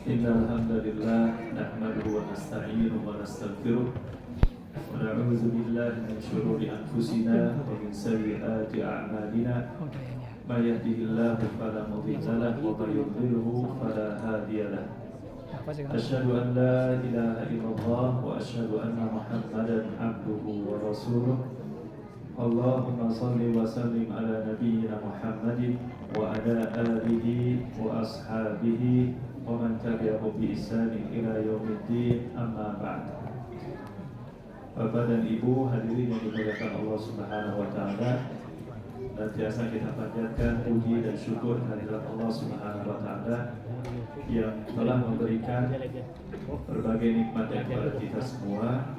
Innal hamdalillah nahmaduhu wa nasta'inuhu wa nastaghfiruh wa na'udzu billahi min shururi anfusina wa min sayyiati a'malina may yahdihillahu fala mudilla lahu wa may yudlilhu fala hadiya lahu. Asyhadu an la ilaha illallah wa asyhadu anna Muhammadan abduhu wa rasuluh. Allahumma salli wa sallim ala nabiyyina Muhammadin wa ala alihi wa ashabihi wa man tabi'ahu bi ihsanin ila yaumiddin, amma ba'd. Bapak dan Ibu hadirin yang dimuliakan Allah Subhanahu wa taala, senantiasa kita panjatkan puji dan syukur kehadirat Allah Subhanahu wa taala yang telah memberikan berbagai nikmat kepada kita semua,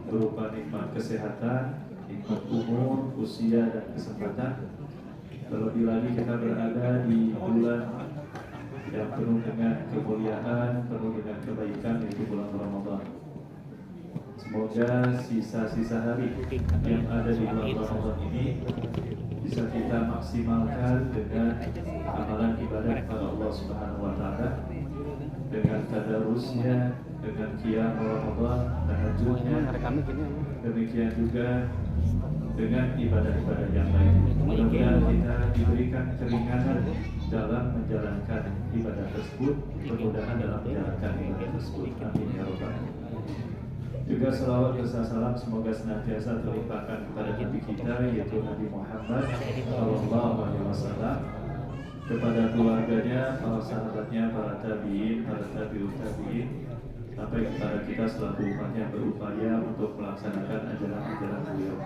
berupa nikmat kesehatan, nikmat umur, usia dan kesempatan. Terlebih lagi kita berada di bulan yang penuh dengan kemuliaan, penuh dengan kebaikan, yaitu bulan Ramadan. Semoga sisa-sisa hari yang ada di bulan Ramadan ini bisa kita maksimalkan dengan amalan ibadah kepada Allah Subhanahu wa taala, dengan tadarusnya, dengan qiyam Ramadan, tahajudnya, demikian juga dengan ibadah-ibadah yang lain. Mudah-mudahan kita diberikan keringanan dalam menjalankan ibadah tersebut, kemudahan dalam menjalankan ibadah tersebut. Amin ya rabbal alamin. Juga selawat dan salam semoga senantiasa terlimpahkan kepada Nabi kita, yaitu Nabi Muhammad Sallallahu Alaihi Wasallam, kepada keluarganya, para sahabatnya, para tabiin, para tabiut tabiin, sampai kepada kita selaku umatnya berupaya untuk melaksanakan ajaran-ajaran beliau.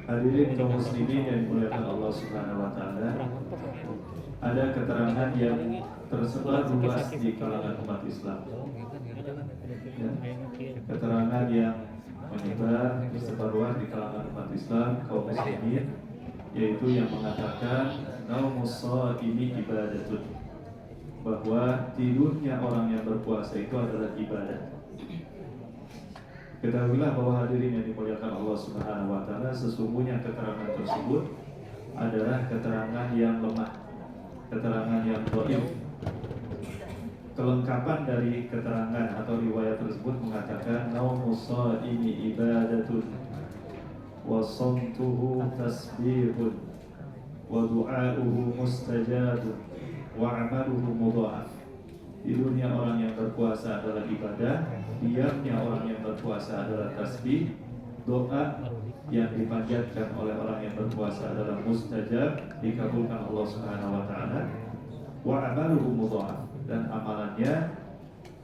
Hadirin kaum muslimin yang dimuliakan Allah Subhanahu wa taala, ada keterangan yang tersebar luas di kalangan umat Islam. Ya, keterangan yang menyebar tersebar luas di kalangan umat Islam kaum muslimin, yaitu yang mengatakan naumus shaimi ibadatun, bahwa tidurnya orang yang berpuasa itu adalah ibadah. Ketahuilah bahwa hadirin yang dimuliakan Allah Subhanahu wa taala, sesungguhnya keterangan tersebut adalah keterangan yang lemah, keterangan yang dhaif. Kelengkapan dari keterangan atau riwayat tersebut mengatakan naumus shaimi ibadatun wa shamtuhu tasbihun wa du'a'uhu mustajabun wa 'amaluhu mudha'af. Tidurnya orang yang berpuasa adalah ibadah, diamnya orang yang berpuasa adalah tasbih, doa yang dipanjatkan oleh orang yang berpuasa adalah mustajab, dikabulkan Allah Subhanahu wa taala, wa 'amaluhu mudha'af, dan amalannya,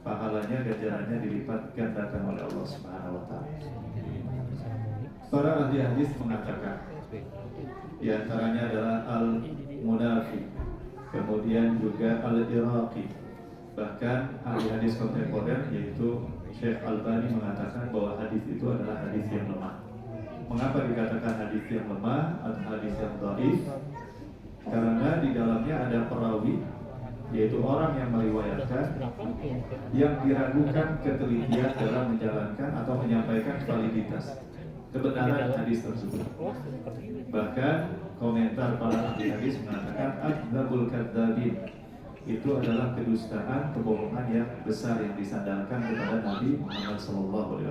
pahalanya, ganjarannya dilipat gandakan oleh Allah Subhanahu wa taala. Para ahli hadis mengatakan di antaranya adalah al-Munafi, kemudian juga al-Iraqi. Bahkan ahli hadis kontemporer yaitu Syekh Albani mengatakan bahwa hadis itu adalah hadis yang lemah. Mengapa dikatakan hadis yang lemah atau hadis yang dhaif? Karena di dalamnya ada perawi, yaitu orang yang meriwayatkan yang diragukan ketelitian dalam menjalankan atau menyampaikan validitas kebenaran hadis tersebut. Bahkan komentar para ahli hadis mengatakan adzabul kadzabin, itu adalah kedustaan, kebohongan yang besar yang disandarkan kepada Nabi Muhammad SAW.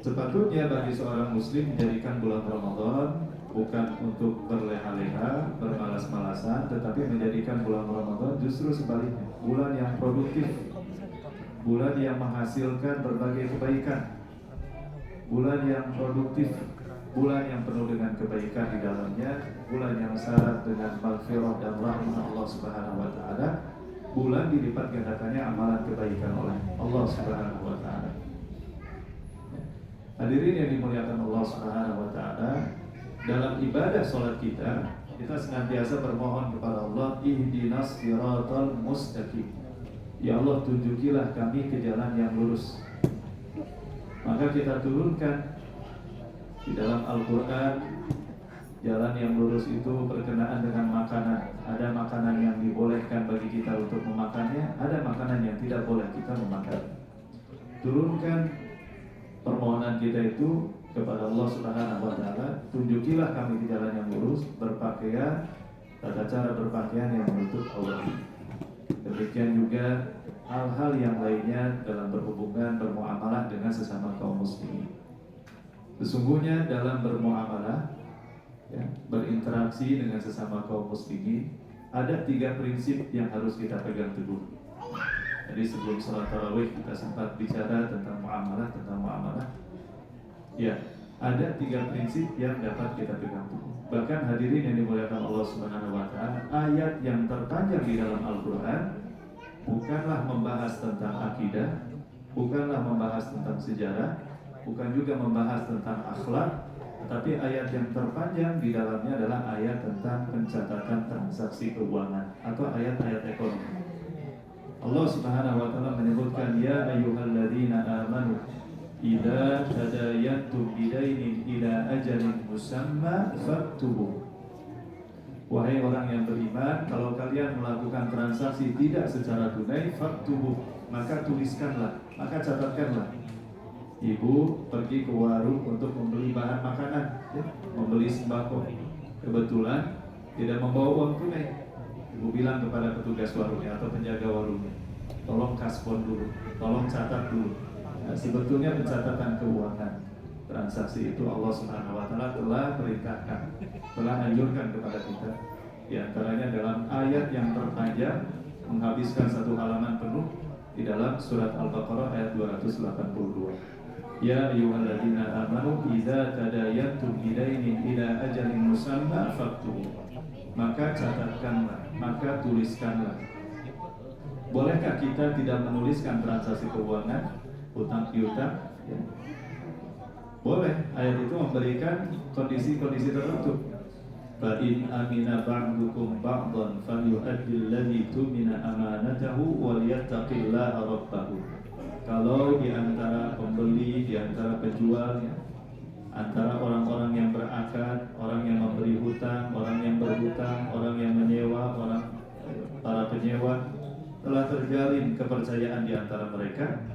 Sepatutnya bagi seorang muslim menjadikan bulan Ramadan bukan untuk berleha-leha, bermalas-malasan, tetapi menjadikan bulan Ramadan justru sebaliknya, bulan yang produktif, bulan yang menghasilkan berbagai kebaikan, bulan yang produktif, bulan yang penuh dengan kebaikan di dalamnya, bulan yang syarat dengan maghfirah dan rahmat Allah Subhanahu wa taala, bulan dilipat gandakannya amalan kebaikan oleh Allah Subhanahu wa taala. Hadirin yang dimuliakan Allah Subhanahu wa taala, dalam ibadah salat kita senantiasa bermohon kepada Allah, ihdinas siratal mustaqim. Ya Allah, tunjukilah kami ke jalan yang lurus. Maka kita turunkan di dalam Al-Quran, jalan yang lurus itu berkenaan dengan makanan. Ada makanan yang dibolehkan bagi kita untuk memakannya, ada makanan yang tidak boleh kita memakan. Turunkan permohonan kita itu kepada Allah Subhanahu wa taala, tunjukilah kami di jalan yang lurus, berpakaian, tata cara berpakaian yang menutup aurat. juga hal-hal yang lainnya dalam berhubungan bermuamalah dengan sesama kaum muslimin. Sesungguhnya dalam bermuamalah, ya, berinteraksi dengan sesama kaum muslimin, ada 3 prinsip yang harus kita pegang teguh. Jadi sebelum salat tarawih kita sempat bicara tentang muamalah. Ya, ada 3 prinsip yang dapat kita pegang teguh. Bahkan hadirin yang dimuliakan Allah Subhanahu wa taala, ayat yang terpanjang di dalam Al-Qur'an bukanlah membahas tentang akidah, bukanlah membahas tentang sejarah, bukan juga membahas tentang akhlak, tetapi ayat yang terpanjang di dalamnya adalah ayat tentang pencatatan transaksi keuangan atau ayat-ayat ekonomi. Allah Subhanahu wa taala menyebutkan, ya ayyuhalladzina amanu idza tadayantum bidainin ila ajalin musamma faktubu. Wahai orang yang beriman, kalau kalian melakukan transaksi tidak secara tunai, faktubu, maka tuliskanlah, maka catatkanlah. Ibu pergi ke warung untuk membeli bahan makanan, ya, membeli sembako. Kebetulan tidak membawa uang tunai. Ibu bilang kepada petugas warungnya atau penjaga warungnya, tolong kaspon dulu, tolong catat dulu. Nah, sebetulnya pencatatan keuangan transaksi itu Allah Subhanahu wa taala telah perintahkan, telah anjurkan kepada kita. Di antaranya dalam ayat yang terpanjang menghabiskan 1 halaman penuh di dalam surat Al-Baqarah ayat 282. Ya ayyuhalladzina amanu idza tadayantum bidainin ila ajalin musamma faktubu. Maka catatkanlah, maka tuliskanlah. Bolehkah kita tidak menuliskan transaksi keuangan, utang piutang? Ya. Boleh. Ayat itu memberikan kondisi-kondisi tertentu. Fa in amina ba'dukum ba'dhan falyu'addi alladhi tumina amanatahu wa liyattaqillaha rabbahu. Kalau di antara pembeli, di antara penjual, ya, antara orang-orang yang berakad, orang yang memberi hutang, orang yang berhutang, orang yang menyewa, para penyewa, telah terjalin kepercayaan di antara mereka,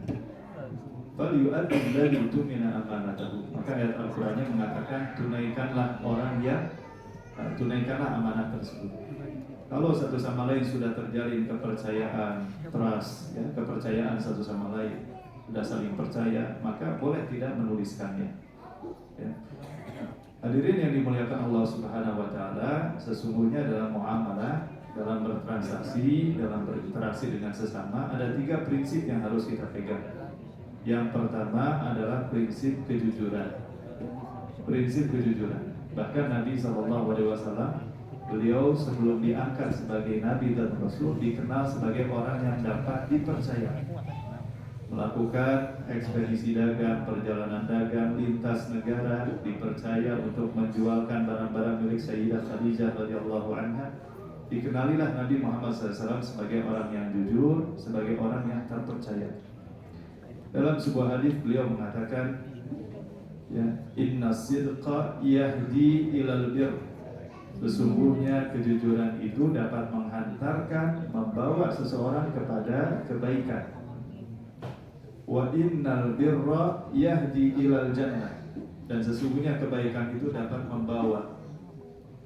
falyu'addi alladhi tumina amanatahu. Maka ayat Al-Qur'annya mengatakan tunaikanlah amanah tersebut. Kalau satu sama lain sudah terjalin kepercayaan, trust, ya, kepercayaan satu sama lain, sudah saling percaya, maka boleh tidak menuliskannya. Ya. Hadirin yang dimuliakan Allah Subhanahu wa taala, sesungguhnya dalam muamalah, dalam bertransaksi, dalam berinteraksi dengan sesama, ada 3 prinsip yang harus kita pegang. Yang pertama adalah prinsip kejujuran. Prinsip kejujuran. Bahkan Nabi SAW, beliau sebelum diangkat sebagai Nabi dan Rasul dikenal sebagai orang yang dapat dipercaya. Melakukan ekspedisi dagang, perjalanan dagang lintas negara, dipercaya untuk menjualkan barang-barang milik Sayyidah Khadijah radhiyallahu anha. Dikenalilah Nabi Muhammad SAW sebagai orang yang jujur, sebagai orang yang terpercaya. Dalam sebuah hadis beliau mengatakan, ya, inna sidqa yahdi ilal bir. Sesungguhnya kejujuran itu dapat menghantarkan, membawa seseorang kepada kebaikan. Wa innal birra yahdi ilal jannah. Dan sesungguhnya kebaikan itu dapat membawa,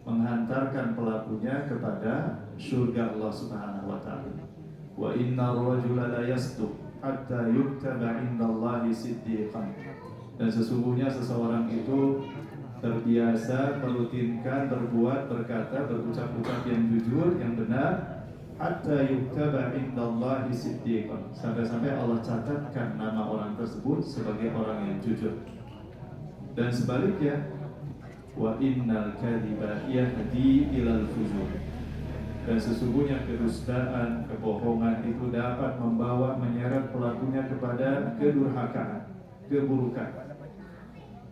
menghantarkan pelakunya kepada surga Allah Subhanahu wa taala. Wa innar rajula la yasduq hatta yuktaba indallahi siddiqan. Dan sesungguhnya seseorang itu terbiasa merutinkan berbuat, berkata, berucap-ucap yang jujur, yang benar, hatta yuktaba indallahi siddiqan, sampai-sampai Allah catatkan nama orang tersebut sebagai orang yang jujur. Dan sebaliknya, wa innal kadhiba yahdi ilal fujur. Dan sesungguhnya kedustaan, kebohongan itu dapat membawa, menyeret pelakunya kepada kedurhakaan, keburukan.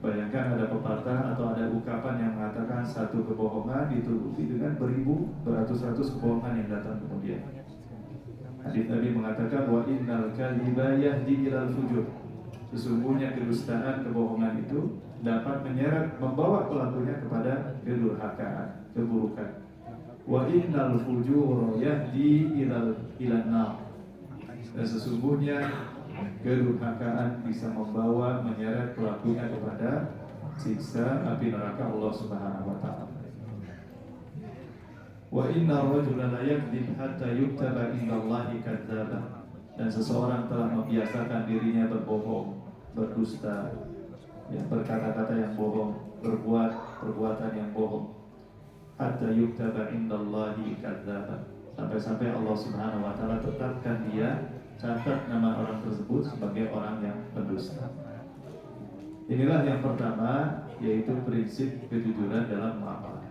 Bayangkan ada pepatah atau ada ungkapan yang mengatakan satu kebohongan ditutupi dengan beratus-ratus kebohongan yang datang kemudian. Hadits Nabi mengatakan wa innal kadhiba yahdi ilal fujur. Sesungguhnya kedustaan, kebohongan itu dapat menyeret, membawa pelakunya kepada kedurhakaan, keburukan. Wa innal fujura yahdi ilan nar. Dan sesungguhnya kedurhakaan bisa membawa, menyeret pelakunya kepada siksa api neraka Allah Subhanahu wa taala. Wa inna rajula la yakdzib hatta yuktaba indallahi kadzdzaba. Dan seseorang telah membiasakan dirinya berbohong, berdusta, yang berkata-kata yang bohong, berbuat perbuatan yang bohong. Hatta yuktaba indallahi kadzdzaba. Sampai-sampai Allah Subhanahu wa taala tetapkan dia, catat nama orang tersebut sebagai orang yang pendusta. Inilah yang pertama, yaitu prinsip kejujuran dalam muamalah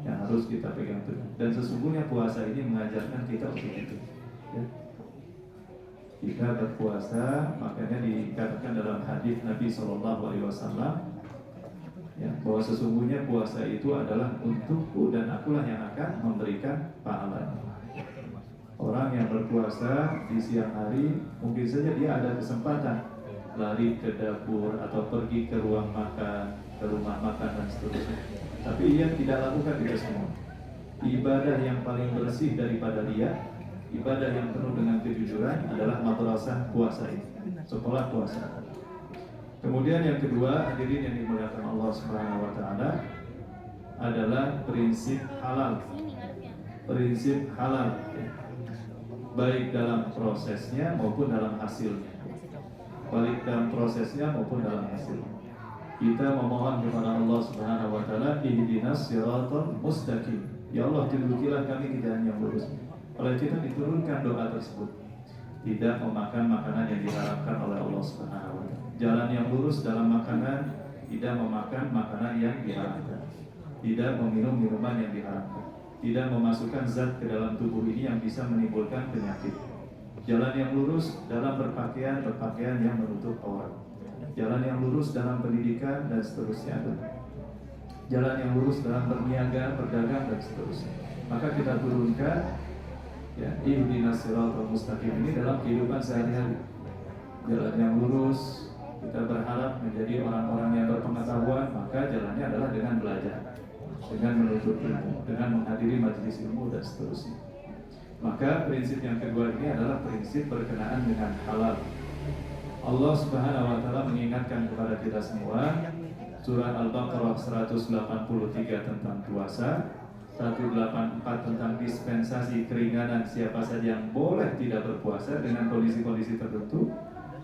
yang harus kita pegang teguh. Dan sesungguhnya puasa ini mengajarkan kita untuk itu. Ya. Kita berpuasa, makanya dikatakan dalam hadis Nabi SAW, ya, bahwa sesungguhnya puasa itu adalah untukku dan akulah yang akan memberikan pahala. Orang yang berpuasa di siang hari mungkin saja dia ada kesempatan lari ke dapur atau pergi ke ruang makan, ke rumah makan dan seterusnya. Tapi ia tidak lakukan itu semua. Ibadah yang paling bersih daripada dia, ibadah yang penuh dengan kejujuran adalah madrasah puasa ini, sekolah puasa. Kemudian yang kedua, hadirin yang dimuliakan Allah Subhanahu wa taala, adalah prinsip halal. Prinsip halal, baik dalam prosesnya maupun dalam hasilnya. Baik dalam prosesnya maupun dalam hasilnya. Kita memohon kepada Allah Subhanahu wa taala, ihdinas siratal mustaqim. Ya Allah, tunjukilah kami ke jalan yang lurus. Oleh kita diturunkan doa tersebut. Tidak memakan makanan yang diharapkan oleh Allah Subhanahu wa taala. Jalan yang lurus dalam makanan, tidak memakan makanan yang diharamkan. Tidak meminum minuman yang diharamkan. Tidak memasukkan zat ke dalam tubuh ini yang bisa menimbulkan penyakit. Jalan yang lurus dalam berpakaian yang menutup aurat. Jalan yang lurus dalam pendidikan dan seterusnya. Jalan yang lurus dalam berniaga, berdagang dan seterusnya. Maka kita turunkan, ya, ihdinas siratal mustaqim ini dalam kehidupan sehari-hari. Jalan yang lurus, kita berharap menjadi orang-orang yang berpengetahuan, maka jalannya adalah dengan belajar, dengan menuntut ilmu, dengan menghadiri majelis ilmu dan seterusnya. Maka prinsip yang kedua ini adalah prinsip berkenaan dengan halal. Allah Subhanahu wa taala mengingatkan kepada kita semua, surah Al-Baqarah 183 tentang puasa, 184 tentang dispensasi keringanan siapa saja yang boleh tidak berpuasa dengan kondisi-kondisi tertentu.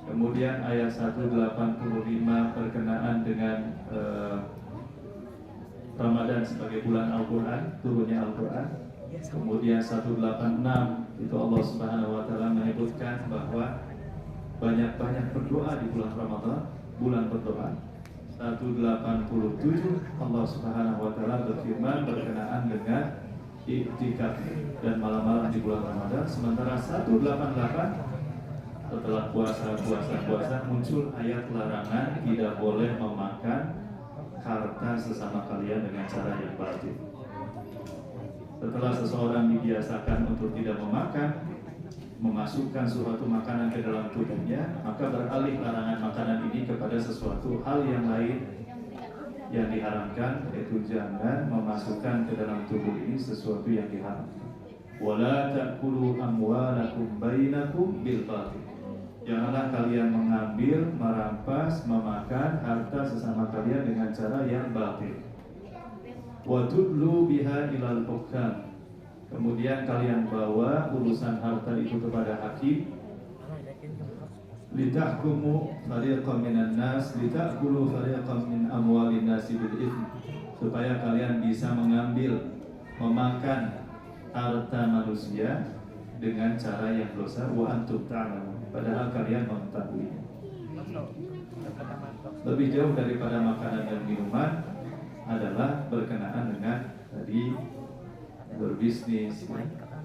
Kemudian ayat 185 berkenaan dengan Ramadan sebagai bulan Al-Quran, turunnya Al-Quran. Kemudian 186 itu Allah Subhanahu wa taala menyebutkan bahwa banyak-banyak berdoa di bulan Ramadan, bulan berdoa. 187 Allah Subhanahu wa taala berfirman berkenaan dengan iktikaf dan malam-malam di bulan Ramadan. Sementara 188 setelah puasa muncul ayat larangan tidak boleh memakan harta sesama kalian dengan cara yang batil. Setelah seseorang dibiasakan untuk tidak memakan, memasukkan suatu makanan ke dalam tubuhnya, maka beralih larangan makanan ini kepada sesuatu hal yang lain yang diharamkan, yaitu jangan memasukkan ke dalam tubuh ini sesuatu yang diharamkan. Wala ta'kulu amwalakum bainakum bil batil. Janganlah kalian mengambil, merampas, memakan harta sesama kalian dengan cara yang batil. Wa tudlu biha ilal hukam. Kemudian kalian bawa urusan harta itu kepada hakim. Litahkumu fariqan minan nas, litakulu fariqan min amwalin nasi bil itsm. Supaya kalian bisa mengambil, memakan harta manusia dengan cara yang dosa, wa antum ta'lamun. Padahal kalian mengetahuinya. Lebih jauh daripada makanan dan minuman adalah berkenaan dengan tadi berbisnis,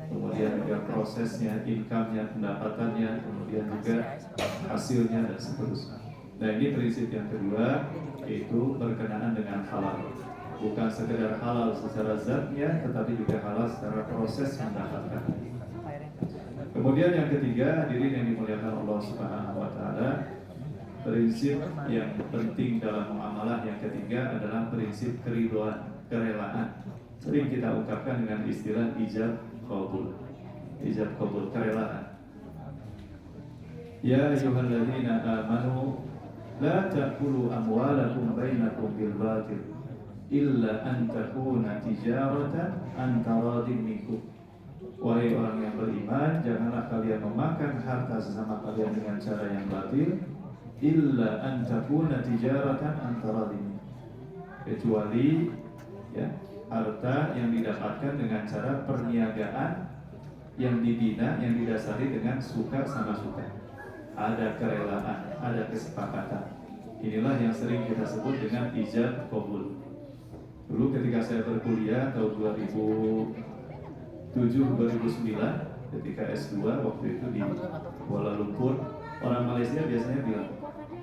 kemudian juga prosesnya, income-nya, pendapatannya, kemudian juga hasilnya dan seterusnya. Nah, ini prinsip yang kedua, yaitu berkenaan dengan halal. Bukan sekedar halal secara zatnya, tetapi juga halal secara proses mendapatkan. Kemudian yang ketiga, hadirin yang dimuliakan Allah Subhanahu wa taala, prinsip yang penting dalam muamalah yang ketiga adalah prinsip keridhaan, kerelaan. Sering kita ungkapkan dengan istilah ijab qabul. Ijab qabul, kerelaan. Ya ayyuhalladzina amanu la ta'kulu amwalakum bainakum bil batil. illa an takuna tijaratan an taradin minkum. Wahai orang yang beriman, janganlah kalian memakan harta sesama kalian dengan cara yang batil, illa an takuna tijaratan an taradin minkum, kecuali ya harta yang didapatkan dengan cara perniagaan yang dibina, yang didasari dengan suka sama suka, ada kerelaan, ada kesepakatan. Inilah yang sering kita sebut dengan ijab qabul. Dulu ketika saya berkuliah tahun 2007-2009 ketika S2 waktu itu di Kuala Lumpur, orang Malaysia biasanya bilang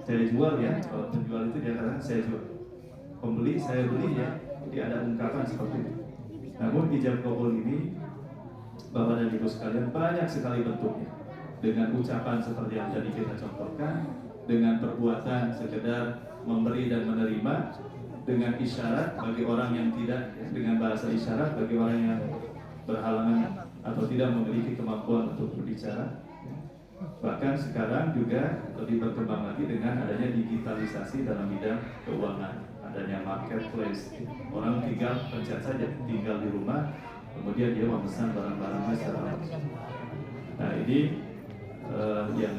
saya jual ya, kalau penjual itu dia katakan saya jual, pembeli saya beli ya. Jadi ada ungkapan seperti itu. Namun ijab qabul ini Bapak dan Ibu sekalian banyak sekali bentuknya, dengan ucapan seperti yang tadi kita contohkan, dengan perbuatan sekedar memberi dan menerima, dengan isyarat bagi orang yang tidak, dengan bahasa isyarat bagi orang yang berhalangan atau tidak memiliki kemampuan untuk berbicara. Bahkan sekarang juga lebih berkembang lagi dengan adanya digitalisasi dalam bidang keuangan, adanya marketplace. Orang tinggal pencet saja, tinggal di rumah, kemudian dia memesan barang-barangnya secara langsung. Nah ini yang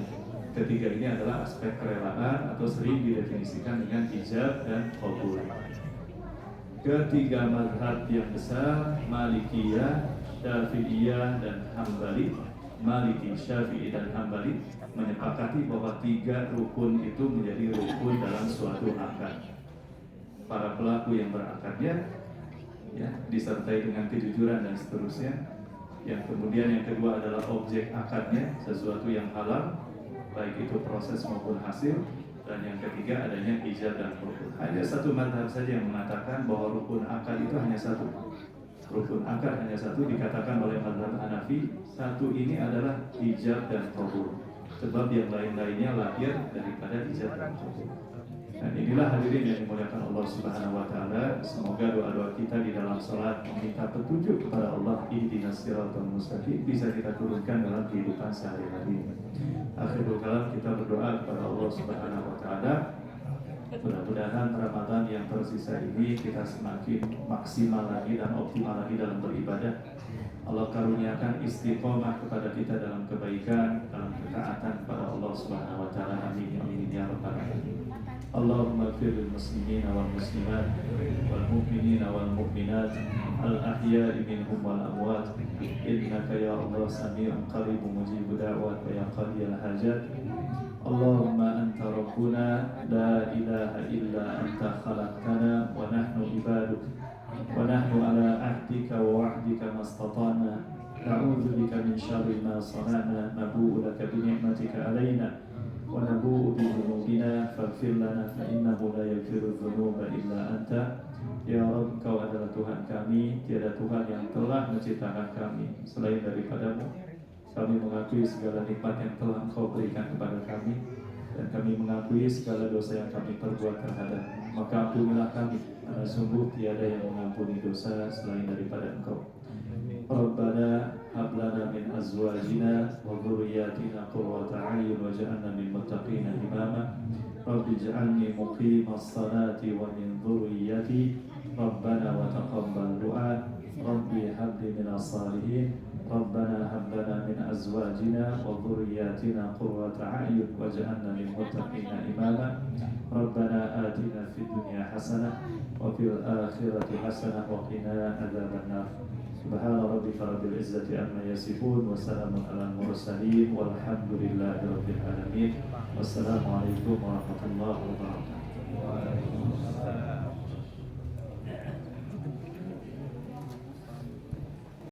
ketiga ini adalah aspek kerelaan atau sering didefinisikan dengan ijab dan qabul. Ketiga mazhab yang besar, Malikiyah, Syafi'iyah dan Hambali, Maliki, Syafi'i dan Hambali menyepakati bahwa tiga rukun itu menjadi rukun dalam suatu akad. Para pelaku yang berakadnya ya, disertai dengan kejujuran dan seterusnya. Yang kemudian yang kedua adalah objek akadnya, sesuatu yang halal, baik itu proses maupun hasil. Dan yang ketiga adanya ijab dan qabul. Hanya satu mazhab saja yang mengatakan bahwa rukun akad itu hanya satu. Rukun akad hanya satu, dikatakan oleh mazhab Hanafi, satu ini adalah ijab dan qabul. Sebab yang lain-lainnya lahir daripada ijab dan qabul. Dan inilah hadirin yang dimuliakan Allah Subhanahu wa taala. Semoga doa-doa kita di dalam salat meminta petunjuk kepada Allah, ihdinas siratal mustaqim, bisa kita turunkan dalam kehidupan sehari-hari. Akhirul kalam kita berdoa kepada Allah Subhanahu wa taala. Mudah-mudahan Ramadan yang tersisa ini kita semakin maksimal lagi dan optimal lagi dalam beribadah. Allah karuniakan istiqomah kepada kita dalam kebaikan, dalam ketaatan kepada Allah Subhanahu wa taala. Amin ya rabbal alamin. Allahumma ighfir lil muslimina wal muslimat wal mu'minina wal mu'minat al ahya'i minhum wal amwat, innaka ya Allah sami'un qaribun mujibud da'wat wa ya qadiyal hajat. Allahumma anta rabbuna la ilaha illa anta khalaqtana wa nahnu ibaduk wa nahnu ala ahdika wa wa'dika mastata'na, na'udzu bika min syarri ma sana'na, nabu'u laka bi ni'matika alaina wa nabu'u bi dhunubina faghfir lana fa innahu la yaghfiru dhunuba illa anta. Ya Rabb, Kau adalah Tuhan kami, tiada Tuhan yang telah menciptakan kami selain daripadamu. Kami mengakui segala nikmat yang telah Engkau berikan kepada kami, dan kami mengakui segala dosa yang kami perbuat terhadap. Maka ampunilah kami, karena sungguh tiada yang mengampuni dosa selain daripada Engkau. Rabbana hab lana min azwajina wa dhurriyyatina qurrata a'yun waj'alna lil muttaqina imama. Rabbi ij'alni muqimas salati wa min dhurriyyati Rabbana wa taqabbal du'a. Rabbi hab li minas salihin. Rabbana hab lana min azwajina wa dhurriyyatina qurrata a'yun waj'alna lil muttaqina imama. Rabbana atina fid dunya hasanah wa fil akhirati hasanah wa qina adzabannar. Subhana rabbika rabbil izzati amma yasifun wa salamun alal mursalin walhamdulillahi rabbil alamin. Wassalamualaikum warahmatullahi wabarakatuh.